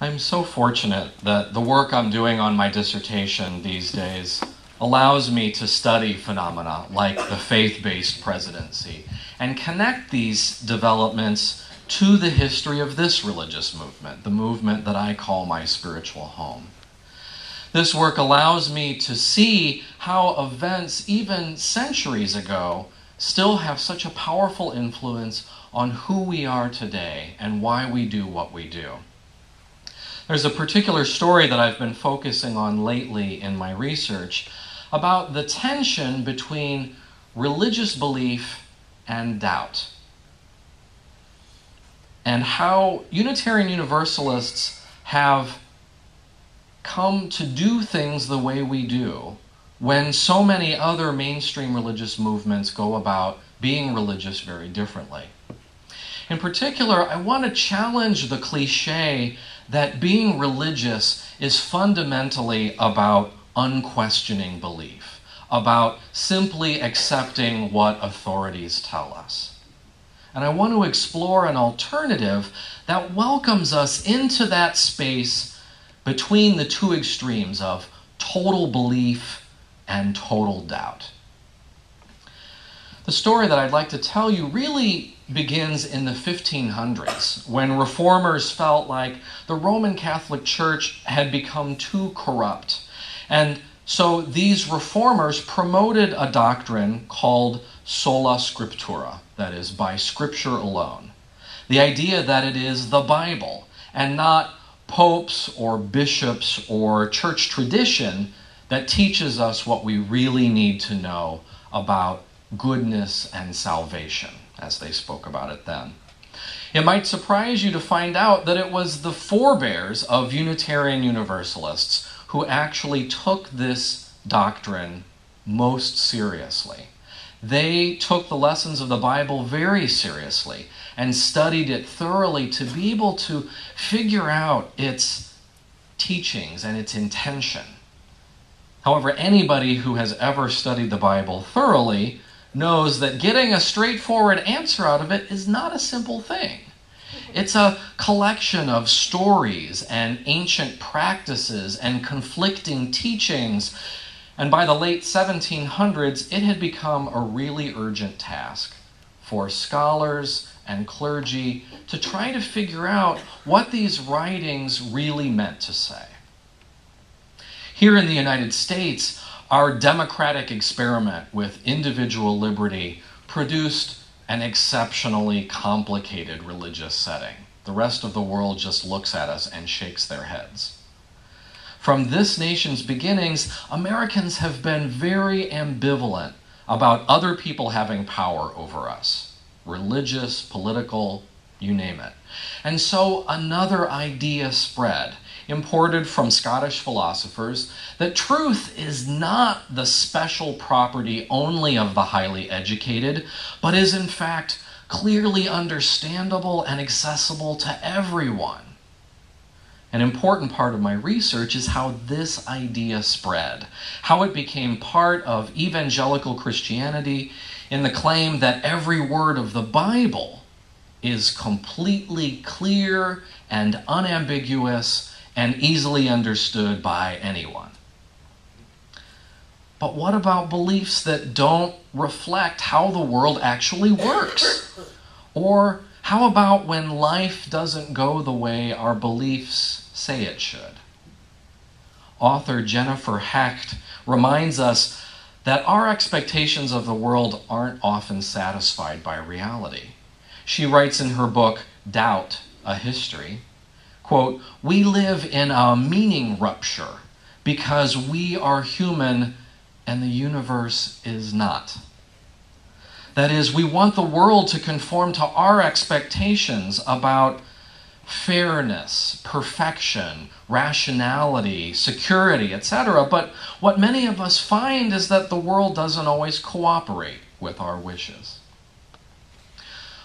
I'm so fortunate that the work I'm doing on my dissertation these days allows me to study phenomena like the faith-based presidency and connect these developments to the history of this religious movement, the movement that I call my spiritual home. This work allows me to see how events, even centuries ago, still have such a powerful influence on who we are today and why we do what we do. There's a particular story that I've been focusing on lately in my research about the tension between religious belief and doubt, and how Unitarian Universalists have come to do things the way we do when so many other mainstream religious movements go about being religious very differently. In particular, I want to challenge the cliche that being religious is fundamentally about unquestioning belief, about simply accepting what authorities tell us. And I want to explore an alternative that welcomes us into that space between the two extremes of total belief and total doubt. The story that I'd like to tell you really begins in the 1500s, when reformers felt like the Roman Catholic Church had become too corrupt. And so these reformers promoted a doctrine called sola scriptura, that is, by scripture alone. The idea that it is the Bible and not popes or bishops or church tradition that teaches us what we really need to know about goodness and salvation, as they spoke about it then. It might surprise you to find out that it was the forebears of Unitarian Universalists who actually took this doctrine most seriously. They took the lessons of the Bible very seriously and studied it thoroughly to be able to figure out its teachings and its intention. However, anybody who has ever studied the Bible thoroughly knows that getting a straightforward answer out of it is not a simple thing. It's a collection of stories and ancient practices and conflicting teachings, and by the late 1700s, it had become a really urgent task for scholars and clergy to try to figure out what these writings really meant to say. Here in the United States, our democratic experiment with individual liberty produced an exceptionally complicated religious setting. The rest of the world just looks at us and shakes their heads. From this nation's beginnings, Americans have been very ambivalent about other people having power over us. Religious, political, you name it. And so another idea spread, imported from Scottish philosophers, that truth is not the special property only of the highly educated, but is in fact clearly understandable and accessible to everyone. An important part of my research is how this idea spread, how it became part of evangelical Christianity in the claim that every word of the Bible is completely clear and unambiguous and easily understood by anyone. But what about beliefs that don't reflect how the world actually works? Or how about when life doesn't go the way our beliefs say it should? Author Jennifer Hecht reminds us that our expectations of the world aren't often satisfied by reality. She writes in her book, Doubt, A History, quote, "We live in a meaning rupture because we are human and the universe is not. That is, we want the world to conform to our expectations about fairness, perfection, rationality, security, etc. But what many of us find is that the world doesn't always cooperate with our wishes."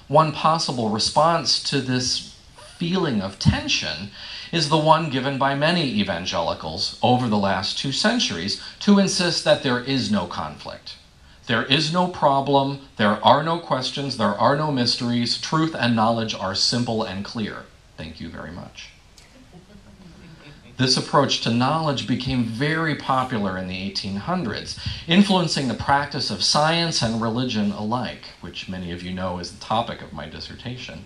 One possible response to this feeling of tension is the one given by many evangelicals over the last 2 centuries to insist that there is no conflict. There is no problem, there are no questions, there are no mysteries, truth and knowledge are simple and clear. Thank you very much. This approach to knowledge became very popular in the 1800s, influencing the practice of science and religion alike, which many of you know is the topic of my dissertation.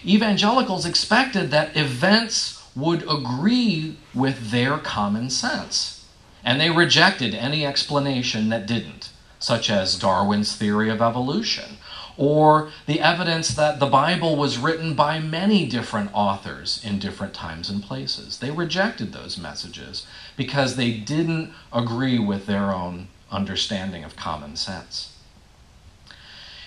Evangelicals expected that events would agree with their common sense, and they rejected any explanation that didn't, such as Darwin's theory of evolution, or the evidence that the Bible was written by many different authors in different times and places. They rejected those messages because they didn't agree with their own understanding of common sense.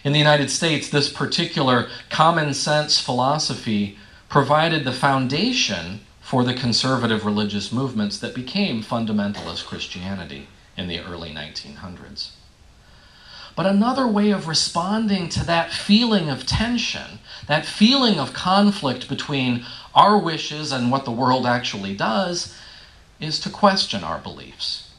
In the United States, this particular common sense philosophy provided the foundation for the conservative religious movements that became fundamentalist Christianity in the early 1900s. But another way of responding to that feeling of tension, that feeling of conflict between our wishes and what the world actually does, is to question our beliefs.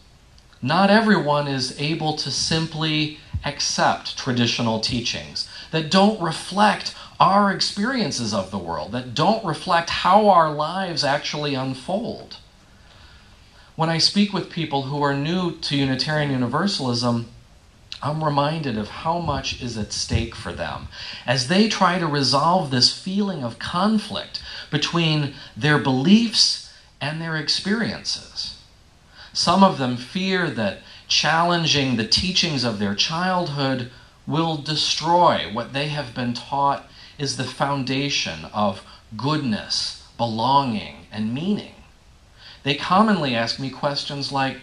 Not everyone is able to simply accept traditional teachings that don't reflect our experiences of the world, that don't reflect how our lives actually unfold. When I speak with people who are new to Unitarian Universalism, I'm reminded of how much is at stake for them as they try to resolve this feeling of conflict between their beliefs and their experiences. Some of them fear that challenging the teachings of their childhood will destroy what they have been taught is the foundation of goodness, belonging, and meaning. They commonly ask me questions like,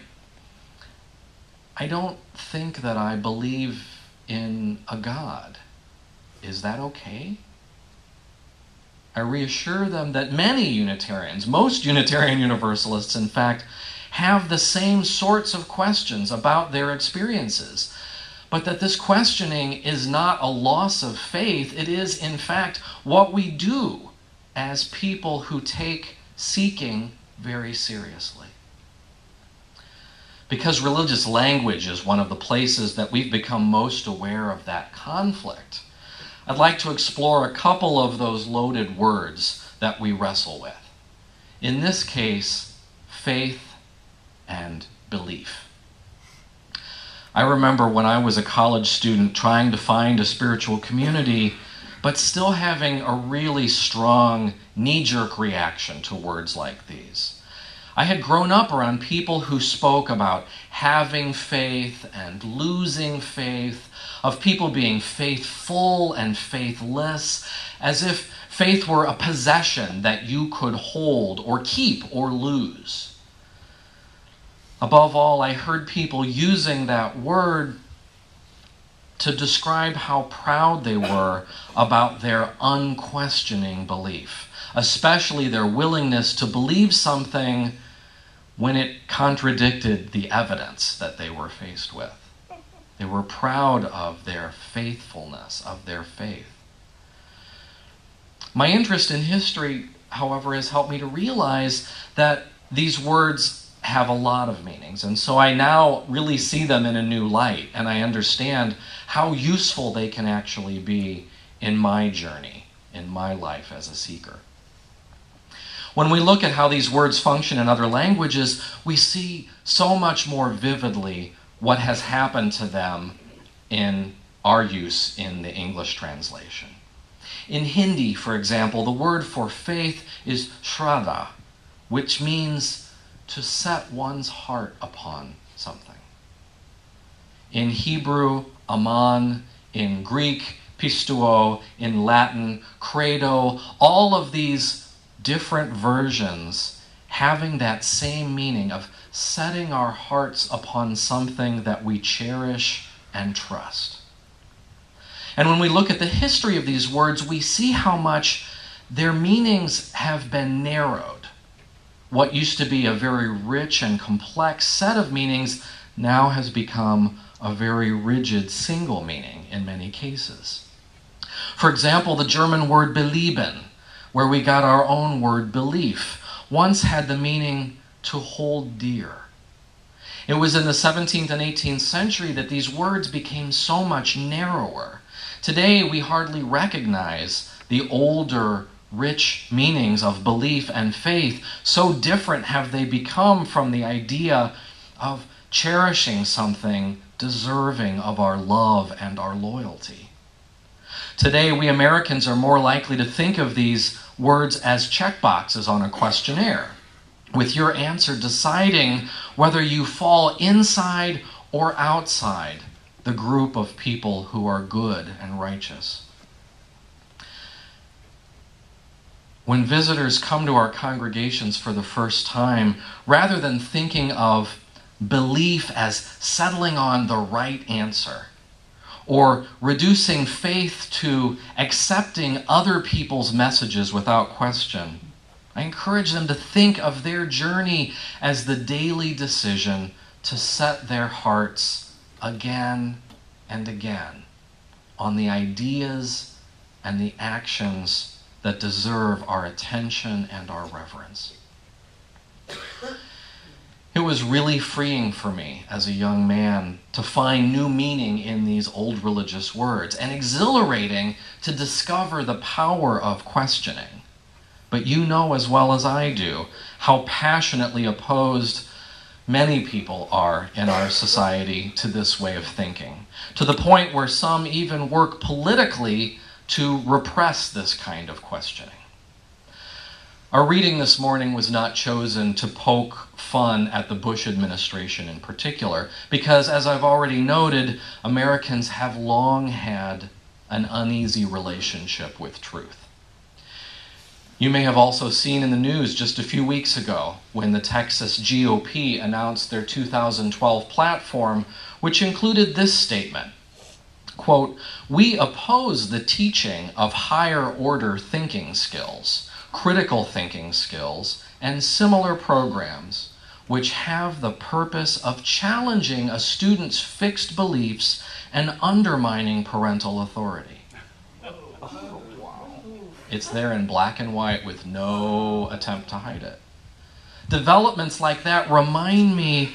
I don't think that I believe in a God. Is that okay? I reassure them that many Unitarians, most Unitarian Universalists, in fact, have the same sorts of questions about their experiences, but that this questioning is not a loss of faith. It is, in fact, what we do as people who take seeking very seriously. Because religious language is one of the places that we've become most aware of that conflict, I'd like to explore a couple of those loaded words that we wrestle with. In this case, faith and belief. I remember when I was a college student trying to find a spiritual community, but still having a really strong knee-jerk reaction to words like these. I had grown up around people who spoke about having faith and losing faith, of people being faithful and faithless, as if faith were a possession that you could hold or keep or lose. Above all, I heard people using that word to describe how proud they were about their unquestioning belief, especially their willingness to believe something when it contradicted the evidence that they were faced with. They were proud of their faithfulness, of their faith. My interest in history, however, has helped me to realize that these words have a lot of meanings, and so I now really see them in a new light, and I understand how useful they can actually be in my journey, in my life as a seeker. When we look at how these words function in other languages, we see so much more vividly what has happened to them in our use in the English translation. In Hindi, for example, the word for faith is shraddha, which means to set one's heart upon something. In Hebrew, aman, in Greek, pisteuo, in Latin, credo, all of these different versions having that same meaning of setting our hearts upon something that we cherish and trust. And when we look at the history of these words, we see how much their meanings have been narrowed. What used to be a very rich and complex set of meanings now has become a very rigid single meaning in many cases. For example, the German word belieben, where we got our own word belief, once had the meaning to hold dear. It was in the 17th and 18th century that these words became so much narrower. Today, we hardly recognize the older, rich meanings of belief and faith, so different have they become from the idea of cherishing something deserving of our love and our loyalty. Today, we Americans are more likely to think of these words as checkboxes on a questionnaire, with your answer deciding whether you fall inside or outside the group of people who are good and righteous. When visitors come to our congregations for the first time, rather than thinking of belief as settling on the right answer, or reducing faith to accepting other people's messages without question, I encourage them to think of their journey as the daily decision to set their hearts again and again on the ideas and the actions that deserve our attention and our reverence. It was really freeing for me as a young man to find new meaning in these old religious words, and exhilarating to discover the power of questioning. But you know as well as I do how passionately opposed many people are in our society to this way of thinking, to the point where some even work politically to repress this kind of questioning. Our reading this morning was not chosen to poke fun at the Bush administration in particular, because, as I've already noted, Americans have long had an uneasy relationship with truth. You may have also seen in the news just a few weeks ago when the Texas GOP announced their 2012 platform, which included this statement, quote, "We oppose the teaching of higher order thinking skills, critical thinking skills, and similar programs which have the purpose of challenging a student's fixed beliefs and undermining parental authority." It's there in black and white with no attempt to hide it. Developments like that remind me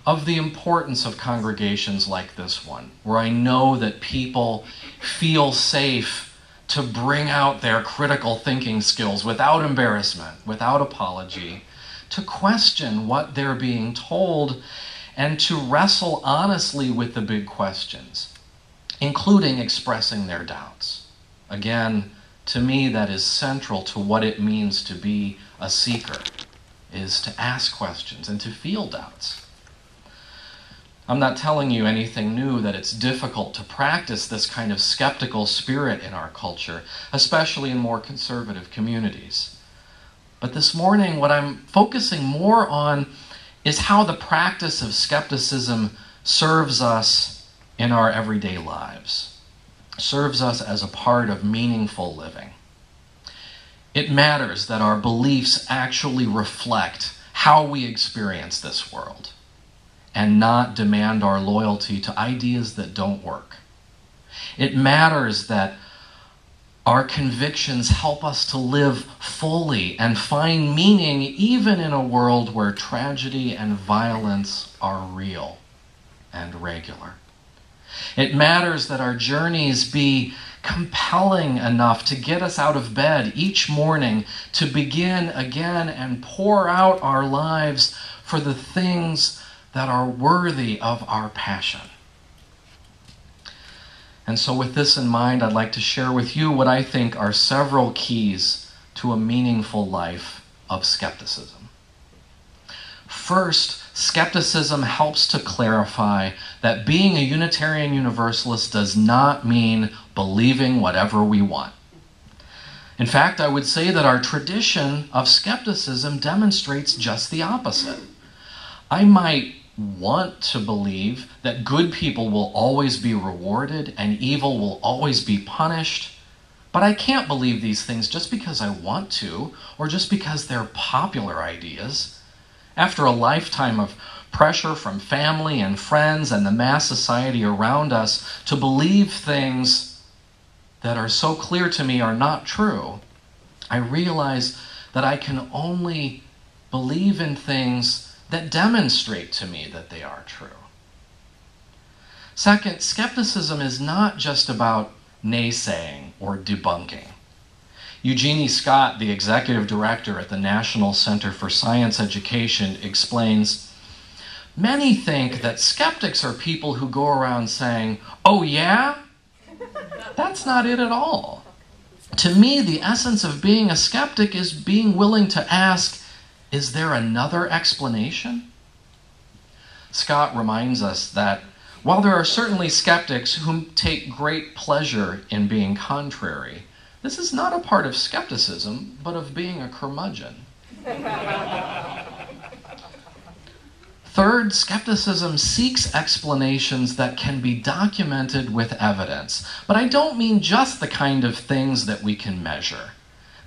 of the importance of congregations like this one, where I know that people feel safe to bring out their critical thinking skills without embarrassment, without apology, to question what they're being told, and to wrestle honestly with the big questions, including expressing their doubts. Again, to me, that is central to what it means to be a seeker, is to ask questions and to feel doubts. I'm not telling you anything new that it's difficult to practice this kind of skeptical spirit in our culture, especially in more conservative communities. But this morning, what I'm focusing more on is how the practice of skepticism serves us in our everyday lives, serves us as a part of meaningful living. It matters that our beliefs actually reflect how we experience this world, and not demand our loyalty to ideas that don't work. It matters that our convictions help us to live fully and find meaning even in a world where tragedy and violence are real and regular. It matters that our journeys be compelling enough to get us out of bed each morning to begin again and pour out our lives for the things that are worthy of our passion. And so with this in mind, I'd like to share with you what I think are several keys to a meaningful life of skepticism. First, skepticism helps to clarify that being a Unitarian Universalist does not mean believing whatever we want. In fact, I would say that our tradition of skepticism demonstrates just the opposite. I might want to believe that good people will always be rewarded and evil will always be punished, but I can't believe these things just because I want to, or just because they're popular ideas. After a lifetime of pressure from family and friends and the mass society around us to believe things that are so clear to me are not true, I realize that I can only believe in things that demonstrate to me that they are true. Second, skepticism is not just about naysaying or debunking. Eugenie Scott, the executive director at the National Center for Science Education, explains, "Many think that skeptics are people who go around saying, 'Oh yeah?' That's not it at all. To me, the essence of being a skeptic is being willing to ask, is there another explanation?" Scott reminds us that while there are certainly skeptics who take great pleasure in being contrary, this is not a part of skepticism, but of being a curmudgeon. Third, skepticism seeks explanations that can be documented with evidence. But I don't mean just the kind of things that we can measure.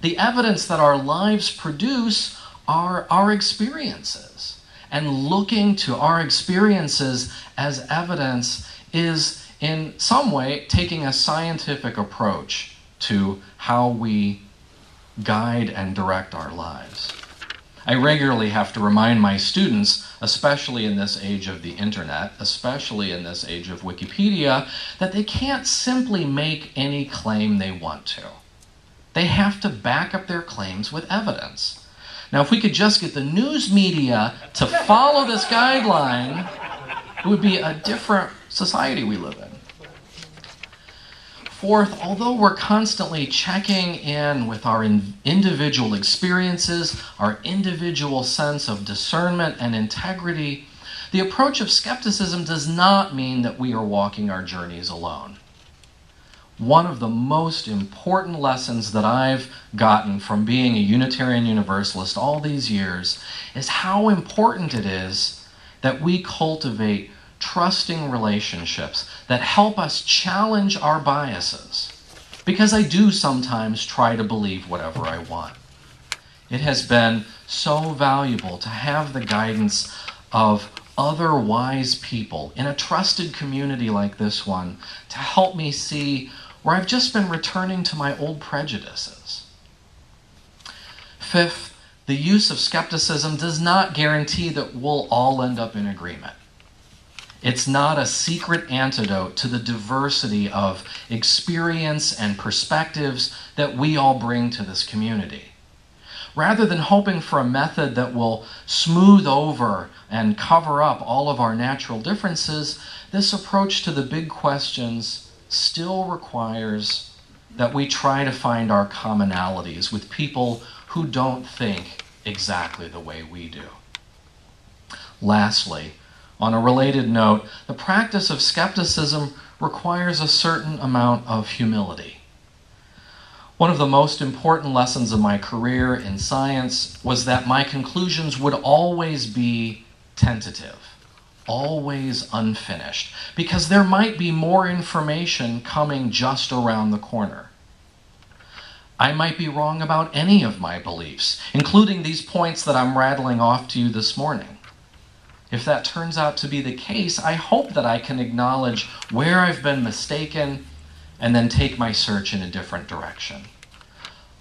The evidence that our lives produce are our experiences. And looking to our experiences as evidence is, in some way, taking a scientific approach to how we guide and direct our lives. I regularly have to remind my students, especially in this age of the internet, especially in this age of Wikipedia, that they can't simply make any claim they want to. They have to back up their claims with evidence. Now, if we could just get the news media to follow this guideline, it would be a different society we live in. Fourth, although we're constantly checking in with our individual experiences, our individual sense of discernment and integrity, the approach of skepticism does not mean that we are walking our journeys alone. One of the most important lessons that I've gotten from being a Unitarian Universalist all these years is how important it is that we cultivate trusting relationships that help us challenge our biases. Because I do sometimes try to believe whatever I want. It has been so valuable to have the guidance of other wise people in a trusted community like this one to help me see where I've just been returning to my old prejudices. Fifth, the use of skepticism does not guarantee that we'll all end up in agreement. It's not a secret antidote to the diversity of experience and perspectives that we all bring to this community. Rather than hoping for a method that will smooth over and cover up all of our natural differences, this approach to the big questions still requires that we try to find our commonalities with people who don't think exactly the way we do. Lastly, on a related note, the practice of skepticism requires a certain amount of humility. One of the most important lessons of my career in science was that my conclusions would always be tentative, always unfinished, because there might be more information coming just around the corner. I might be wrong about any of my beliefs, including these points that I'm rattling off to you this morning. If that turns out to be the case, I hope that I can acknowledge where I've been mistaken and then take my search in a different direction.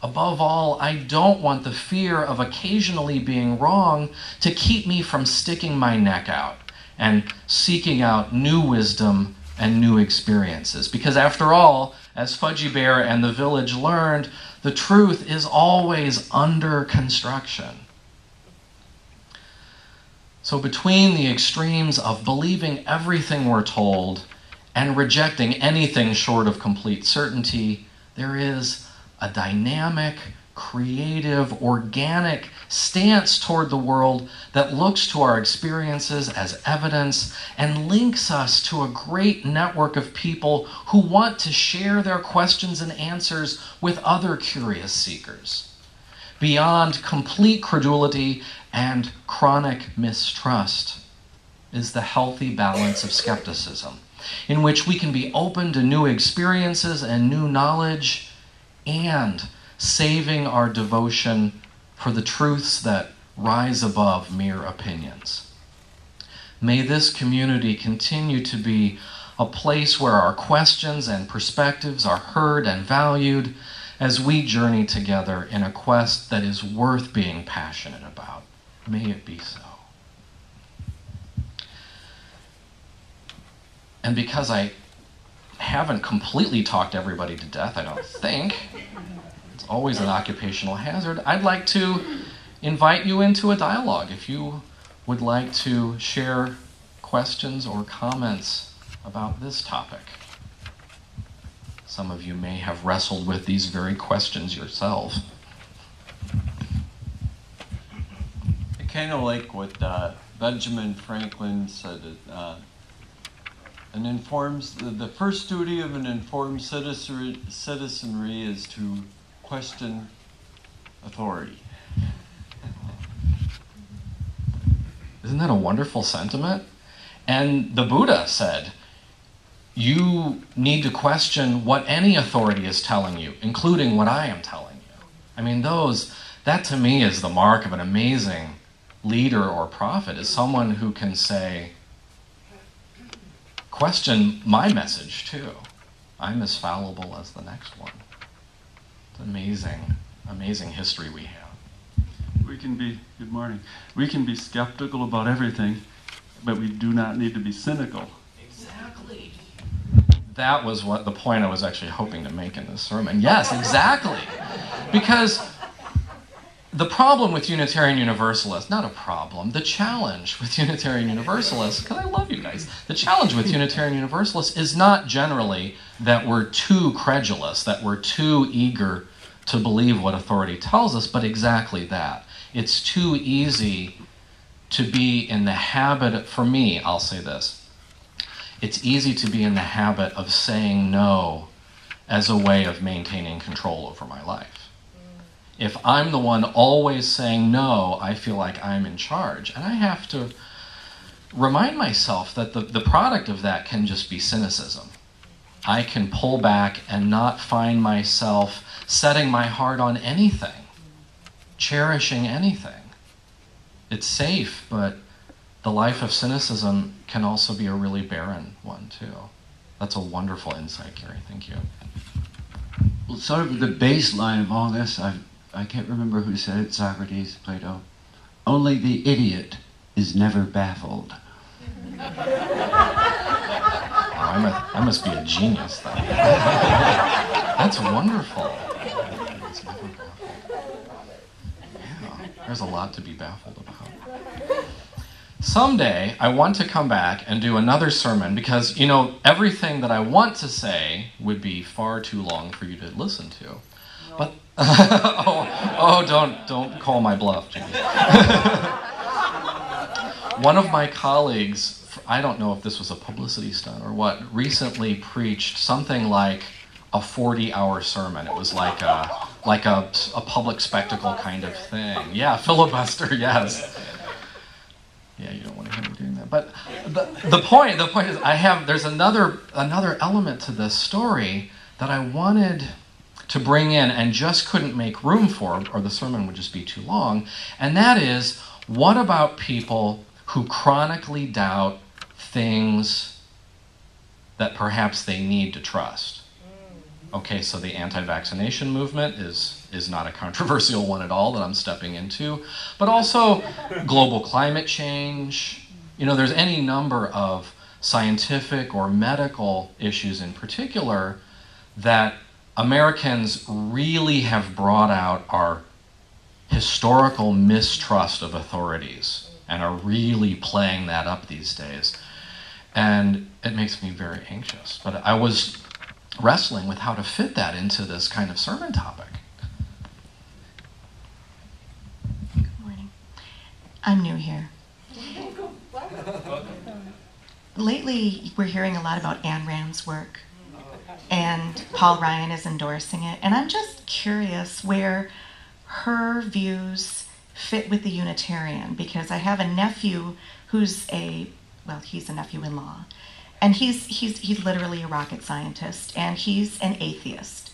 Above all, I don't want the fear of occasionally being wrong to keep me from sticking my neck out and seeking out new wisdom and new experiences. Because after all, as Fudgy Bear and the Village learned, the truth is always under construction. So between the extremes of believing everything we're told and rejecting anything short of complete certainty, there is a dynamic, creative, organic stance toward the world that looks to our experiences as evidence and links us to a great network of people who want to share their questions and answers with other curious seekers. Beyond complete credulity and chronic mistrust is the healthy balance of skepticism, in which we can be open to new experiences and new knowledge, and saving our devotion for the truths that rise above mere opinions. May this community continue to be a place where our questions and perspectives are heard and valued as we journey together in a quest that is worth being passionate about. May it be so. And because I haven't completely talked everybody to death, I don't think, always an occupational hazard. I'd like to invite you into a dialogue if you would like to share questions or comments about this topic. Some of you may have wrestled with these very questions yourself. I kind of like what Benjamin Franklin said. The first duty of an informed citizenry is to question authority. Isn't that a wonderful sentiment? And the Buddha said, you need to question what any authority is telling you, including what I am telling you. I mean, that to me is the mark of an amazing leader or prophet, is someone who can say, question my message too. I'm as fallible as the next one. It's amazing, amazing history we have. Good morning. We can be skeptical about everything, but we do not need to be cynical. Exactly. That was what the point I was actually hoping to make in this sermon. Yes, exactly. Because the problem with Unitarian Universalists, not a problem, the challenge with Unitarian Universalists, because I love you guys, the challenge with Unitarian Universalists is not generally that we're too credulous, that we're too eager to believe what authority tells us, but exactly that. It's too easy to be in the habit, for me, I'll say this, it's easy to be in the habit of saying no as a way of maintaining control over my life. If I'm the one always saying no, I feel like I'm in charge. And I have to remind myself that the product of that can just be cynicism. I can pull back and not find myself setting my heart on anything, cherishing anything. It's safe, but the life of cynicism can also be a really barren one, too. That's a wonderful insight, Gary. Thank you. Well, sort of the baseline of all this, I can't remember who said it, Socrates, Plato. Only the idiot is never baffled. I must be a genius, then. That's wonderful. It's never baffled. Yeah, there's a lot to be baffled about. Someday, I want to come back and do another sermon because, everything that I want to say would be far too long for you to listen to. No. But don't call my bluff, Jimmy. One of my colleagues, I don't know if this was a publicity stunt or what, recently preached something like a 40-hour sermon. It was like a public spectacle kind of thing. Yeah, filibuster, yes. Yeah, you don't want to hear me doing that. But the point is, there's another element to this story that I wanted to bring in and just couldn't make room for, or the sermon would just be too long. And that is, what about people who chronically doubt things that perhaps they need to trust? Okay, so the anti-vaccination movement is not a controversial one at all that I'm stepping into, but also global climate change. There's any number of scientific or medical issues in particular that Americans really have brought out our historical mistrust of authorities and are really playing that up these days. And it makes me very anxious. But I was wrestling with how to fit that into this kind of sermon topic. Good morning. I'm new here. Lately, we're hearing a lot about Ayn Rand's work, and Paul Ryan is endorsing it. And I'm just curious where her views fit with the Unitarian, because I have a nephew who's he's a nephew-in-law. And he's literally a rocket scientist, and he's an atheist,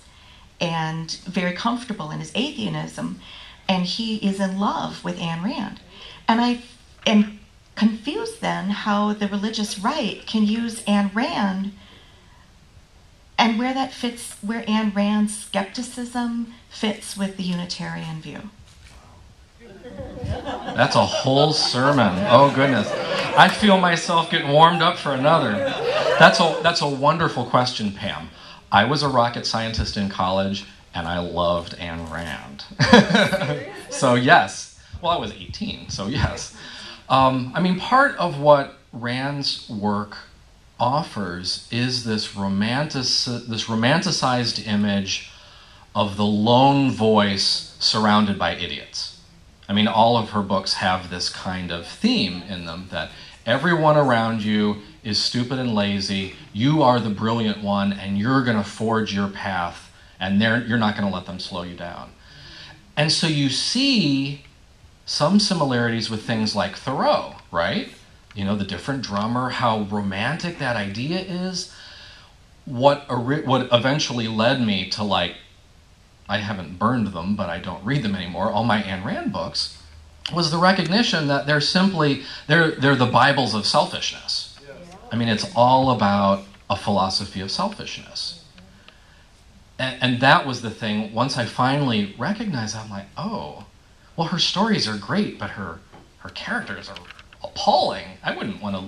and very comfortable in his atheism, and he is in love with Ayn Rand. And I am confused then how the religious right can use Ayn Rand, and where that fits, where Ayn Rand's skepticism fits with the Unitarian view. That's a whole sermon. Oh, goodness. I feel myself getting warmed up for another. That's a wonderful question, Pam. I was a rocket scientist in college, and I loved Ayn Rand. So yes, well, I was 18, so yes. I mean, part of what Rand's work offers is this romanticized image of the lone voice surrounded by idiots. I mean, all of her books have this kind of theme in them, that everyone around you is stupid and lazy, you are the brilliant one, and you're going to forge your path, and you're not going to let them slow you down. And so you see some similarities with things like Thoreau, right? You know, the different drummer, how romantic that idea is. What eventually led me to, like, I haven't burned them, but I don't read them anymore, all my Ayn Rand books, was the recognition that they're the Bibles of selfishness. I mean, it's all about a philosophy of selfishness. And that was the thing, once I finally recognized, I'm like, oh, well, her stories are great, but her characters are appalling. I wouldn't want to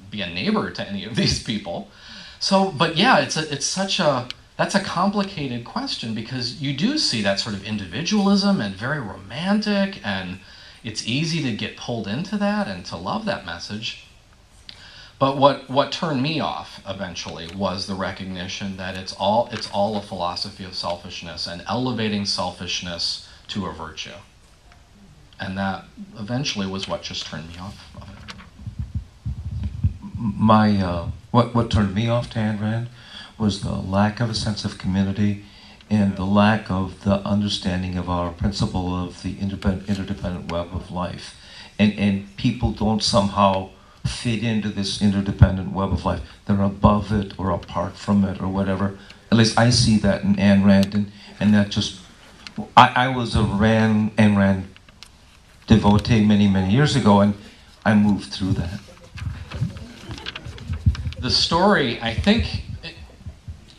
be a neighbor to any of these people. So, but yeah, that's a complicated question, because you do see that sort of individualism and very romantic, and it's easy to get pulled into that and to love that message. But what turned me off eventually was the recognition that it's all a philosophy of selfishness and elevating selfishness to a virtue. And that eventually was what just turned me off of it. What turned me off to Ayn Rand was the lack of a sense of community and the lack of the understanding of our principle of the interdependent web of life. And people don't somehow fit into this interdependent web of life. They're above it or apart from it or whatever. At least I see that in Ayn Rand, and that just... I was a Ayn Rand devotee many, many years ago, and I moved through that. The story, I think,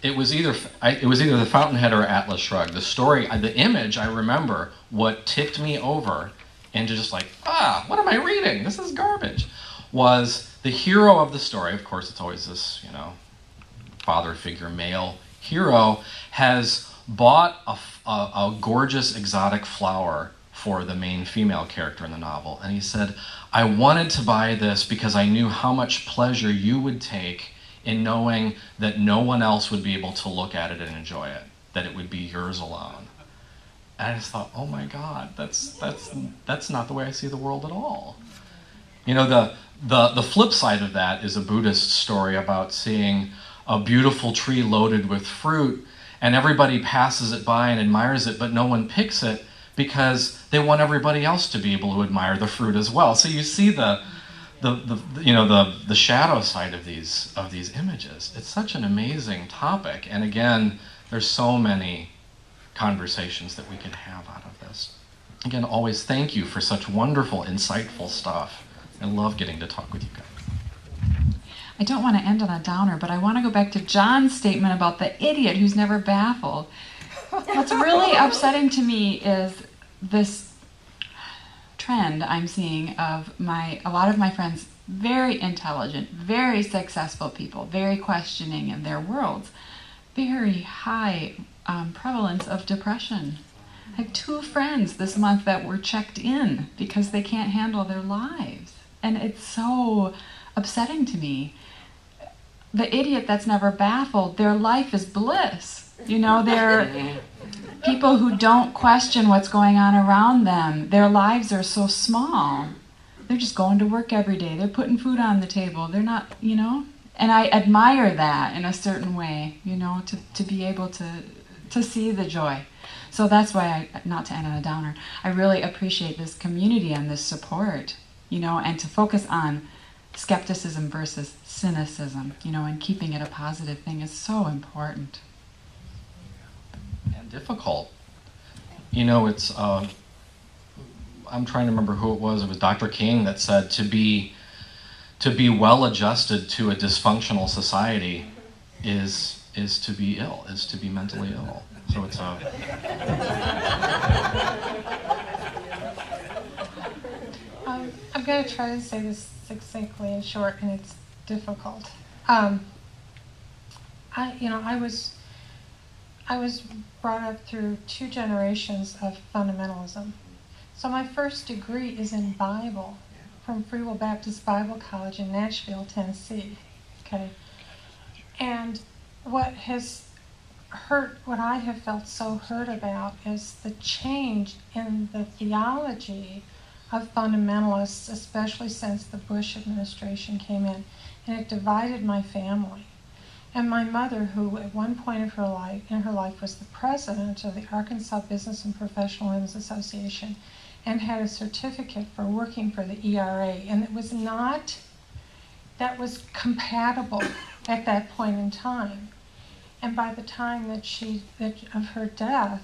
it was either the Fountainhead or Atlas Shrugged. The story, the image, I remember, what tipped me over into just like, what am I reading? This is garbage. Was the hero of the story, of course it's always this, father figure, male hero, has bought a gorgeous exotic flower for the main female character in the novel. And he said, I wanted to buy this because I knew how much pleasure you would take in knowing that no one else would be able to look at it and enjoy it, that it would be yours alone. And I just thought, oh my God, that's not the way I see the world at all. The flip side of that is a Buddhist story about seeing a beautiful tree loaded with fruit, and everybody passes it by and admires it, but no one picks it because they want everybody else to be able to admire the fruit as well. So you see the shadow side of these images. It's such an amazing topic, and again, there's so many conversations that we can have out of this. Again, always thank you for such wonderful, insightful stuff. I love getting to talk with you guys. I don't want to end on a downer, but I want to go back to John's statement about the idiot who's never baffled. What's really upsetting to me is this trend I'm seeing of a lot of my friends, very intelligent, very successful people, very questioning in their worlds, very high prevalence of depression. I have 2 friends this month that were checked in because they can't handle their lives. And it's so upsetting to me. The idiot that's never baffled, their life is bliss. They're people who don't question what's going on around them. Their lives are so small. They're just going to work every day. They're putting food on the table. They're not, And I admire that in a certain way, to be able to see the joy. So that's why not to end on a downer, I really appreciate this community and this support, and to focus on skepticism versus cynicism, and keeping it a positive thing is so important. And difficult. It's, I'm trying to remember who it was. It was Dr. King that said to be well adjusted to a dysfunctional society is to be ill, is to be mentally ill. So it's I'm going to try to say this succinctly and short, and it's difficult. I I was brought up through 2 generations of fundamentalism. So my first degree is in Bible from Free Will Baptist Bible College in Nashville, Tennessee. Okay, and what I have felt so hurt about is the change in the theology of fundamentalists, especially since the Bush administration came in, and it divided my family. And my mother, who at one point in her life was the president of the Arkansas Business and Professional Women's Association, and had a certificate for working for the ERA, and it was not, that was compatible at that point in time. And by the time of her death,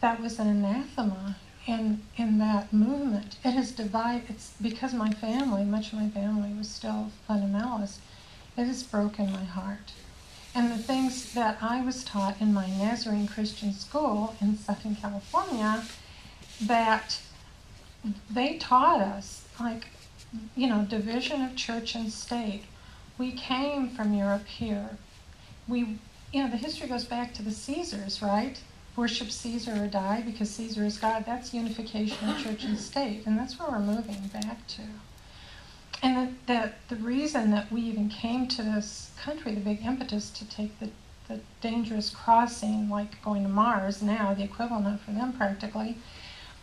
that was an anathema in that movement. It has divided, it's because my family, much of my family was still fundamentalist, it has broken my heart. And the things that I was taught in my Nazarene Christian school in Southern California, that they taught us, like, you know, division of church and state. We came from Europe here. You know, the history goes back to the Caesars, right? Worship Caesar or die because Caesar is God. That's unification of church and state, and that's where we're moving back to. And that the reason that we even came to this country, the big impetus to take the dangerous crossing, like going to Mars now, the equivalent for them practically,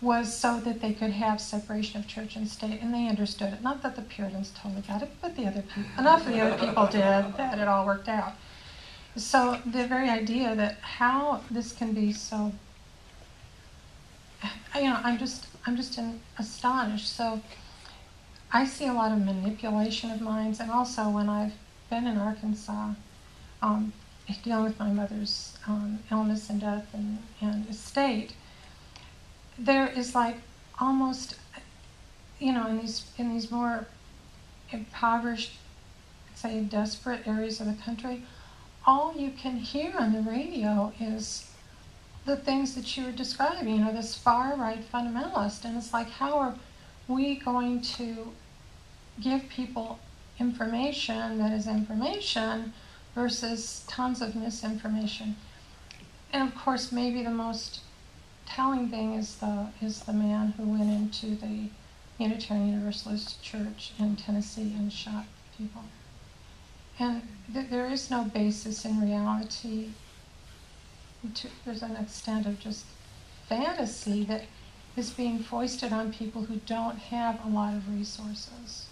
was so that they could have separation of church and state, and they understood it. Not that the Puritans totally got it, but the other people, enough of the other people did that it all worked out. So the very idea that how this can be so, you know, I'm just astonished. So I see a lot of manipulation of minds, and also when I've been in Arkansas, dealing with my mother's illness and death and estate, there is like almost, you know, in these more impoverished, say desperate areas of the country, all you can hear on the radio is the things that you were describing, you know, this far-right fundamentalist. And it's like, how are we going to give people information that is information versus tons of misinformation? And of course, maybe the most telling thing is the man who went into the Unitarian Universalist Church in Tennessee and shot people. And there is no basis in reality. There's an extent of just fantasy that is being foisted on people who don't have a lot of resources.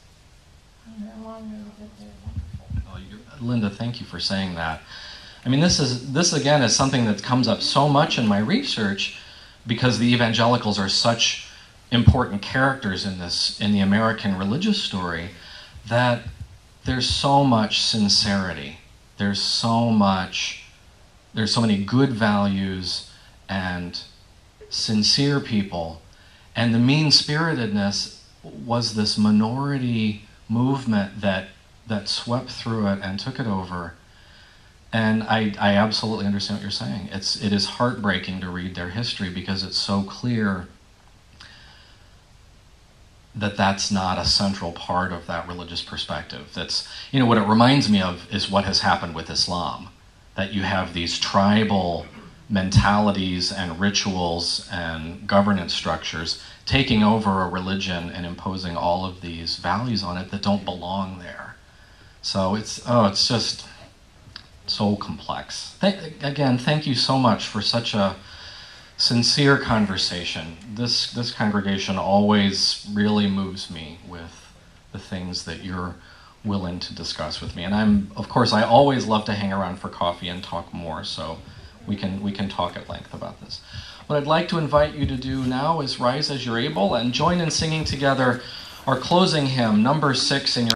Linda, thank you for saying that. I mean, this again is something that comes up so much in my research because the evangelicals are such important characters in the American religious story, that there's so much sincerity. There's so many good values and sincere people. And the mean-spiritedness was this minority movement that swept through it and took it over. And I absolutely understand what you're saying. It is heartbreaking to read their history because it's so clear that that's not a central part of that religious perspective. That's, you know, what it reminds me of is what has happened with Islam, that you have these tribal mentalities and rituals and governance structures taking over a religion and imposing all of these values on it that don't belong there. So it's just so complex. Again, thank you so much for such a sincere conversation. This congregation always really moves me with the things that you're willing to discuss with me. And of course, I always love to hang around for coffee and talk more, so we can talk at length about this. What I'd like to invite you to do now is rise as you're able and join in singing together our closing hymn, number 6 in your